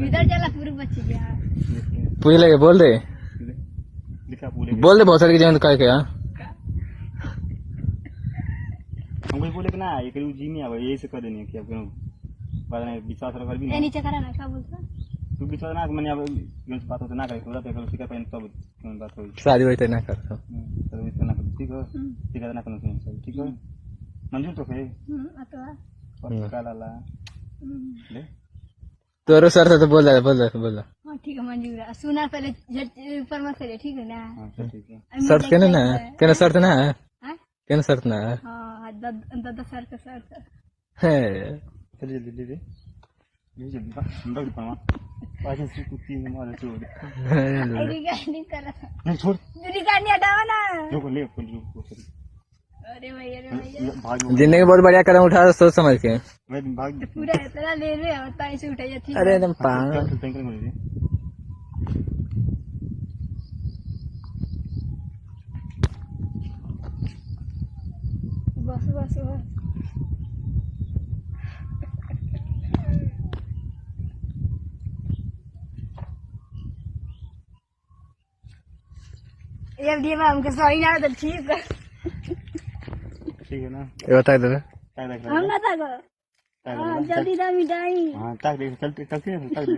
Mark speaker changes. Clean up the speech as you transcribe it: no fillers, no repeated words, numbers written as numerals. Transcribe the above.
Speaker 1: इधर चला पूरी बच्ची गया
Speaker 2: पूरी लगे बोल दे
Speaker 3: लिखा पूरे
Speaker 2: बोल दे बहुत सारी जगह तो क्या
Speaker 3: हमको बोले कि ना ये करीब जी नहीं आवा यही से कर देने क्या करूं बाद में विश्वास रख भी
Speaker 1: ये
Speaker 3: नहीं
Speaker 1: नीचे करा ना क्या बोलता
Speaker 3: तू विश्वास ना मैंने अब ये बात होता ना करे थोड़ा तो कल सिखा पाइन तब बात होई
Speaker 2: शादी वही ना कर
Speaker 3: तो इसको ना कर ठीक है ठीक है ना करना ठीक है मंजूर तो है
Speaker 1: अतवा
Speaker 3: और काला ला ले
Speaker 2: तोरो सर से तो बोल दे
Speaker 1: हां ठीक है मंजूर है सुना पहले ऊपर मत करे ठीक है ना
Speaker 3: हां ठीक है
Speaker 2: शर्त के ना क्या शर्त ना है
Speaker 1: हां
Speaker 2: क्या शर्त ना है
Speaker 1: हां दादा सर का शर्त
Speaker 2: है
Speaker 3: चलिए जल्दी दे ये जल्दी बंद कर पावा आज से कुत्ती ने मारा छोड़
Speaker 1: रिगार्डिंग करा
Speaker 3: नहीं छोड़
Speaker 1: रिगार्डिंग हटावा ना
Speaker 3: रुको ले पुल रुको
Speaker 1: अरे भैया
Speaker 3: भाग
Speaker 2: जिंदगी बहुत बढ़िया कदम उठा सोच समझ के
Speaker 3: मैं भाग
Speaker 1: पूरा इतना ले रहे हैं बताइए से उठाइए ठीक
Speaker 2: अरे एकदम पागल
Speaker 3: टैंकर में दे
Speaker 1: बस बस बस ये भी हमको सही ना तो ठीक है
Speaker 3: ठीक है ना
Speaker 2: ये बता दे
Speaker 3: ताक देख
Speaker 1: हम ना था हां जल्दी दा मिठाई
Speaker 3: हां ताक देख चलते चलते